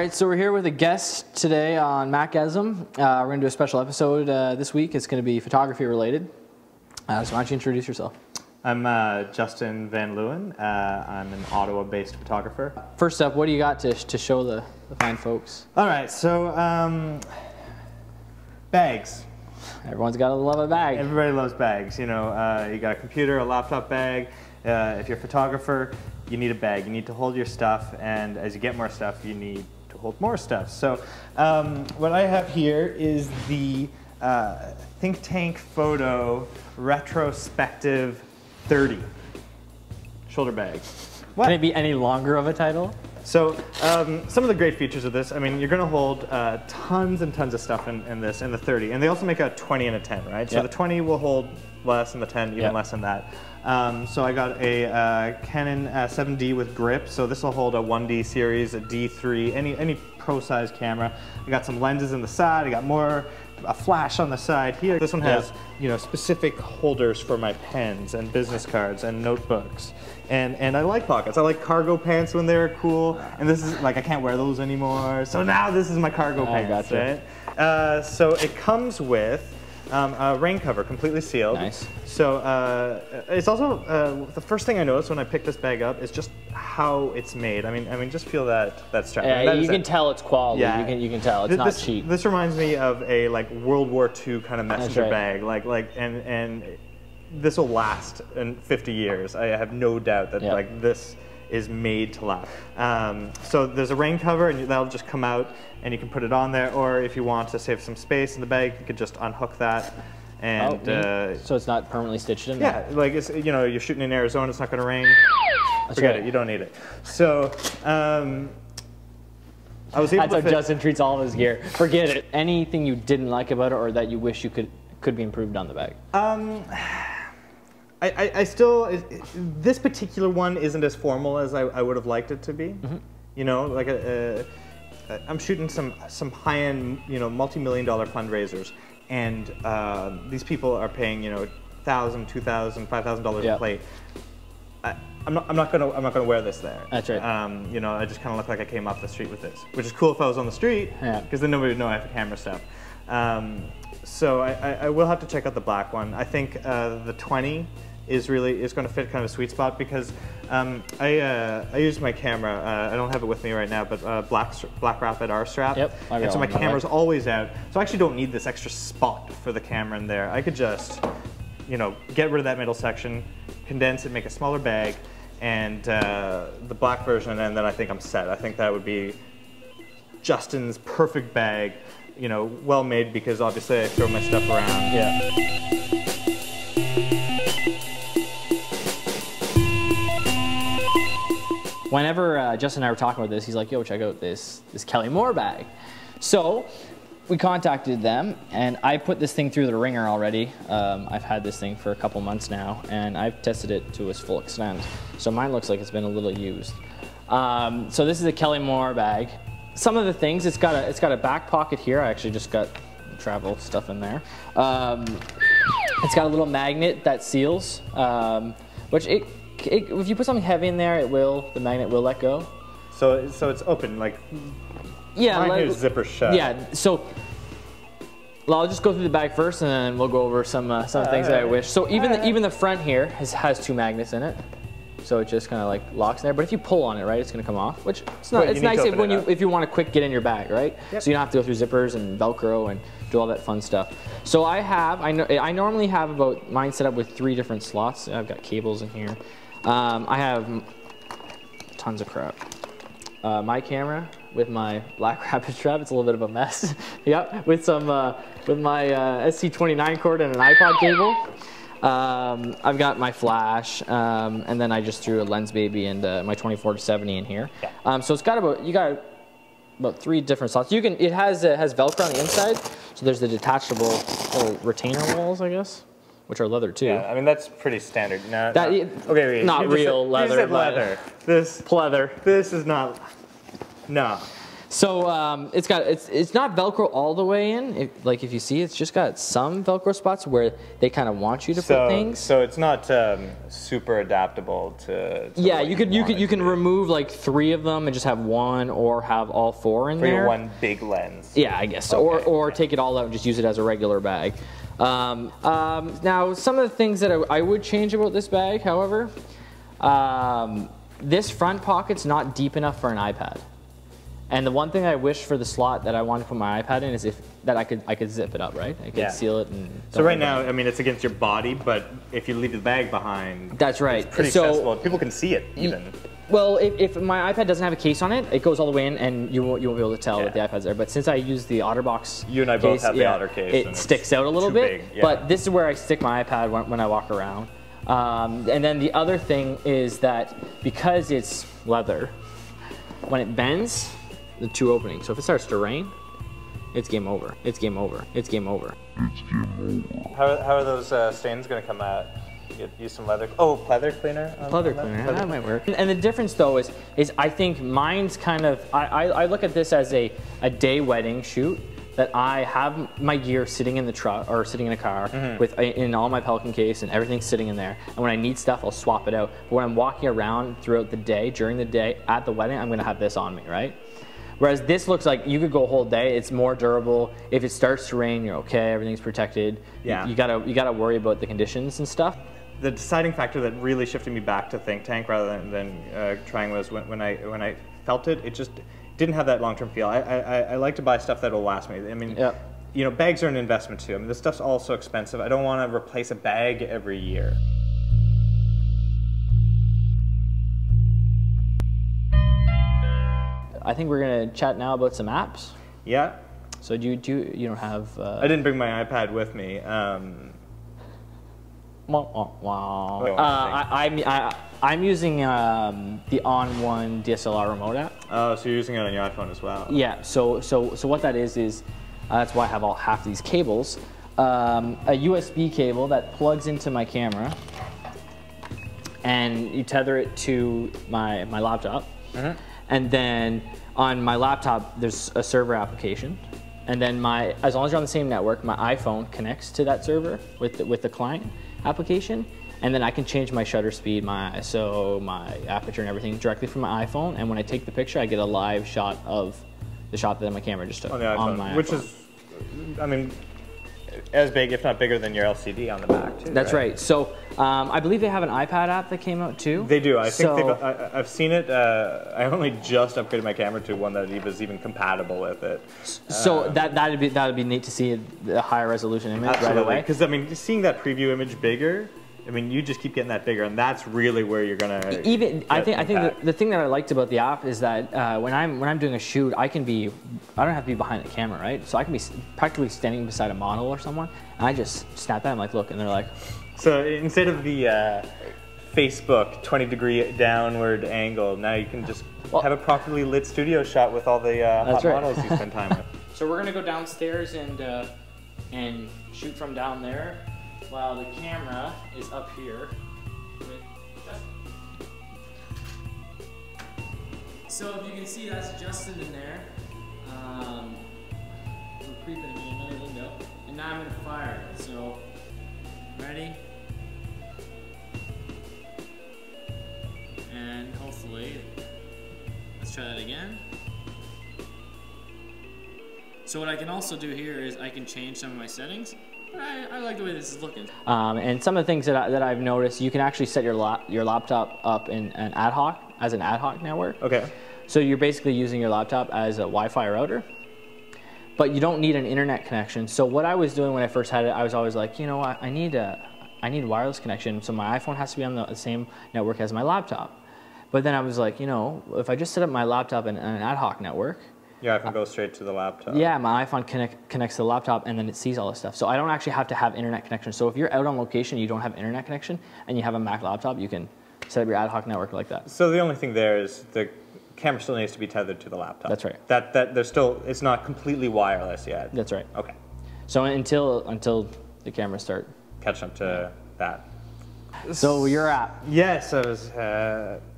right, so we're here with a guest today on Macgasm. We're going to do a special episode this week. It's going to be photography related. So why don't you introduce yourself? I'm Justin Van Leeuwen. I'm an Ottawa-based photographer. First up, what do you got to show the fine folks? All right, so bags. Everyone's got to love a bag. Everybody loves bags. You know, you got a computer, a laptop bag. If you're a photographer, you need a bag. You need to hold your stuff, and as you get more stuff, you need to hold more stuff. So what I have here is the Think Tank Photo Retrospective 30 shoulder bag. What? Can it be any longer of a title? So some of the great features of this, I mean, you're going to hold tons and tons of stuff in this, in the 30. And they also make a 20 and a 10, right? So the 20 will hold less, and the 10 even less than that. So I got a Canon 7D with grip. So this will hold a 1D series, a D3, any pro size camera. I got some lenses in the side. I got a flash on the side here. This one has specific holders for my pens and business cards and notebooks. And I like pockets. I like cargo pants when they're cool. And this is like, I can't wear those anymore. So now this is my cargo pants, gotcha. Right? So it comes with a rain cover, completely sealed. Nice. So it's also the first thing I noticed when I picked this bag up is just how it's made. I mean, just feel that strap. Yeah, you can tell it's quality. Yeah, you can tell it's not cheap. This reminds me of a World War II kind of messenger bag. And this will last in 50 years. I have no doubt that this is made to last. So there's a rain cover, and that'll just come out, and you can put it on there. Or if you want to save some space in the bag, you could just unhook that. And so it's not permanently stitched in. Yeah, like it's, you're shooting in Arizona, it's not going to rain. Forget it, you don't need it. So I was able That's how Justin treats all of his gear. Forget it. Anything you didn't like about it, or that you wish you could be improved on the bag? I still, this particular one isn't as formal as I would have liked it to be. Mm-hmm. You know, like I'm shooting some high-end, multi-million-dollar fundraisers, and these people are paying, $1,000, $2,000, $5,000 a plate. I'm not gonna wear this there. That's right. I just kind of look like I came off the street with this, which is cool if I was on the street, because then nobody would know I have camera stuff. So I will have to check out the black one. I think the 20 is going to fit kind of a sweet spot, because I use my camera. I don't have it with me right now, but Black Rapid R strap. Yep. And so my camera's always out. So I actually don't need this extra spot for the camera in there. I could just, get rid of that middle section, condense it, make a smaller bag, and the black version, and then I think I'm set. I think that would be Justin's perfect bag. Well made, because obviously I throw my stuff around. Yeah. Whenever Justin and I were talking about this, he's like, yo, check out this Kelly Moore bag. So we contacted them, and I put this thing through the ringer already. I've had this thing for a couple months now, and I've tested it to its full extent. So mine looks like it's been a little used. So this is a Kelly Moore bag. Some of the things, it's got a back pocket here. I actually just got travel stuff in there. It's got a little magnet that seals, which if you put something heavy in there, the magnet will let go. So it's open, like, mine here's zipper shut. Yeah, so I'll just go through the bag first, and then we'll go over some things that I wish. So even the front here has two magnets in it. So it just kind of like locks in there, but if you pull on it, right, it's going to come off, which it's nice if you want to quick get in your bag, right? Yep. So you don't have to go through zippers and Velcro and do all that fun stuff. So I normally have mine set up with 3 different slots. I've got cables in here. I have tons of crap. My camera with my Black Rapid strap, it's a little bit of a mess. Yep, with my SC29 cord and an iPod cable. I've got my flash, and then I just threw a lens baby and my 24-70 in here. Yeah. So it's got about 3 different slots. It has Velcro on the inside, so there's the detachable little retainer walls, I guess, which are leather too. Yeah, I mean that's pretty standard. No, okay, not real leather. Leather. This pleather. This is not. No. So it's not Velcro all the way in. Like if you see, it's just got some Velcro spots where they kind of want you to put things. So it's not super adaptable to yeah, you can remove like 3 of them and just have 1, or have all 4 in there. For your one big lens. Yeah, I guess. So. Okay. Or take it all out and just use it as a regular bag. Now, some of the things that I would change about this bag, however, this front pocket's not deep enough for an iPad. And the one thing I wish for the slot that I want to put my iPad in is that I could zip it up, right? I could seal it. And so right now, I mean, it's against your body, but if you leave the bag behind, that's right. It's pretty accessible. People can see it even. Well, if my iPad doesn't have a case on it, it goes all the way in, and you won't be able to tell that the iPad's there. But since I use the OtterBox, you and I both have the Otter case, it sticks out a little bit. But this is where I stick my iPad when I walk around. And then the other thing is that because it's leather, when it bends, the 2 openings. So if it starts to rain, it's game over. It's game over. It's game over. It's game over. How are those stains going to come out? Use some leather. Oh, pleather cleaner. Pleather cleaner. That might work. And the difference though is I think mine's kind of. I look at this as a day wedding shoot. That I have my gear sitting in the truck or sitting in a car in all my Pelican case, and everything's sitting in there. And when I need stuff, I'll swap it out. But when I'm walking around throughout the day, during the day, at the wedding, I'm going to have this on me, right? Whereas this looks like you could go a whole day. It's more durable. If it starts to rain, you're okay. Everything's protected. Yeah. You gotta worry about the conditions and stuff. The deciding factor that really shifted me back to Think Tank rather than trying was when I felt it. It just didn't have that long-term feel. I like to buy stuff that'll last me. I mean, you know, bags are an investment too. I mean, this stuff's all so expensive. I don't want to replace a bag every year. I think we're gonna chat now about some apps. Yeah. So you don't have? I didn't bring my iPad with me. I'm using the On1 DSLR remote app. Oh, so you're using it on your iPhone as well? Yeah. So what that is that's why I have half these cables. A USB cable that plugs into my camera, and you tether it to my laptop. And then on my laptop, there's a server application. And then as long as you're on the same network, my iPhone connects to that server with the client application. And then I can change my shutter speed, my ISO, my aperture, and everything directly from my iPhone. And when I take the picture, I get a live shot of the shot that my camera just took on my iPhone. Which is, I mean, as big, if not bigger, than your LCD on the back too. That's right. So I believe they have an iPad app that came out too. They do. I think I've seen it. I only just upgraded my camera to one that was even compatible with it. So that'd be neat to see a higher resolution image right away. Because I mean, seeing that preview image bigger. I mean, you just keep getting that bigger, and that's really where you're gonna. I think the thing that I liked about the app is that when I'm doing a shoot, I don't have to be behind the camera, right? So I can be practically standing beside a model or someone, and I just snap at them like, look, and they're like. So instead of the Facebook 20-degree downward angle, now you can just have a properly lit studio shot with all the hot models you spend time with. So we're gonna go downstairs and shoot from down there, while the camera is up here. So if you can see, that's Justin in there. We're creeping in another window, and now I'm gonna fire it. So, ready? And hopefully, let's try that again. So what I can also do here is I can change some of my settings. I like the way this is looking. And some of the things that I've noticed, you can actually set your laptop up in an ad hoc network. Okay. So you're basically using your laptop as a Wi-Fi router, but you don't need an internet connection. So what I was doing when I first had it, I was always like, you know what, I need wireless connection, so my iPhone has to be on the same network as my laptop. But then I was like, you know, if I just set up my laptop in an ad hoc network, your iPhone goes straight to the laptop. Yeah, my iPhone connects to the laptop, and then it sees all this stuff. So I don't actually have to have internet connection. So if you're out on location, you don't have internet connection, and you have a Mac laptop, you can set up your ad hoc network like that. So the only thing there is the camera still needs to be tethered to the laptop. That's right. It's not completely wireless yet. That's right. Okay. So until the cameras start catching up to that. So your app. Yes, I was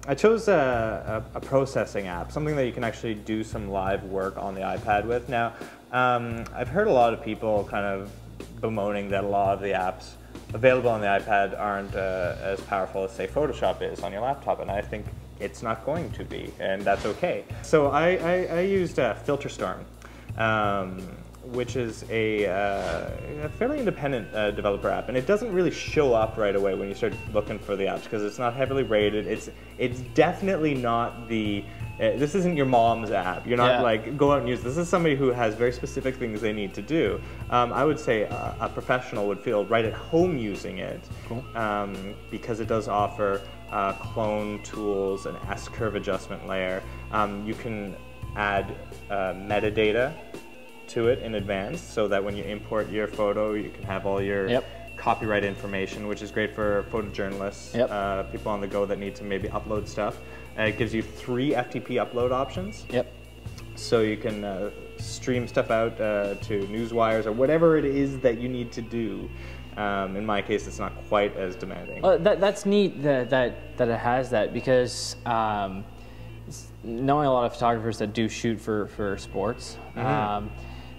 I chose a processing app, something that you can actually do some live work on the iPad with. Now, I've heard a lot of people kind of bemoaning that a lot of the apps available on the iPad aren't as powerful as, say, Photoshop is on your laptop, and I think it's not going to be, and that's okay. So I used FilterStorm, which is a fairly independent developer app, and it doesn't really show up right away when you start looking for the apps because it's not heavily rated. It's definitely not the this isn't your mom's app. You're not like, go out and use this. This is somebody who has very specific things they need to do. I would say a professional would feel right at home using it. Cool. Because it does offer clone tools, an S-curve adjustment layer. You can add metadata to it in advance so that when you import your photo, you can have all your copyright information, which is great for photojournalists, people on the go that need to maybe upload stuff. It gives you 3 FTP upload options. So you can stream stuff out to news wires or whatever it is that you need to do. In my case, it's not quite as demanding. Well, that's neat that it has that, because knowing a lot of photographers that do shoot for sports,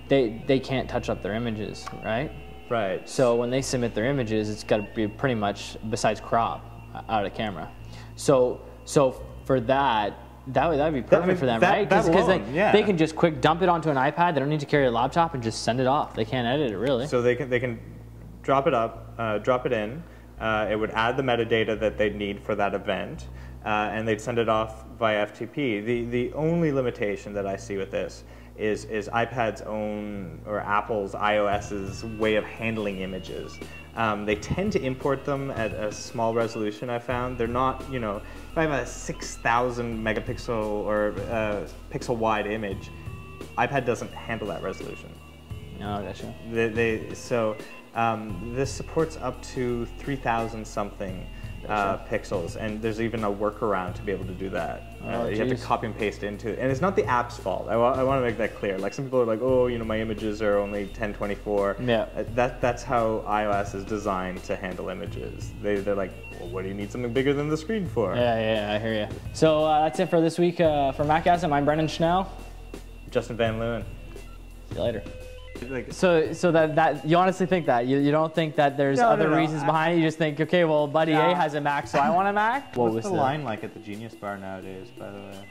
they can't touch up their images, right? Right. So when they submit their images, it's got to be pretty much, besides crop, out of camera. So for that would be perfect for them, right? Because they can just quick dump it onto an iPad. They don't need to carry a laptop and just send it off. They can't edit it, really. So they can drop it up, drop it in. It would add the metadata that they'd need for that event, and they'd send it off via FTP. The only limitation that I see with this is iPad's own, or Apple's, iOS's way of handling images. They tend to import them at a small resolution, I found. They're not, you know, if I have a 6,000 megapixel or pixel wide image, iPad doesn't handle that resolution. Oh, gotcha. This supports up to 3,000 something pixels, and there's even a workaround to be able to do that. You have to copy and paste into it, and it's not the app's fault. I want to make that clear. Like, some people are like, oh, you know, my images are only 1024. Yeah. That's how iOS is designed to handle images. They're like, well, what do you need something bigger than the screen for? Yeah, I hear you. So that's it for this week for Macgasm. I'm Brendan Schnell. Justin Van Leeuwen. See you later. So that you honestly think that? You don't think that there's other reasons behind it? You just think, okay, well, Buddy A has a Mac, so I want a Mac? What's the line like at the Genius Bar nowadays, by the way?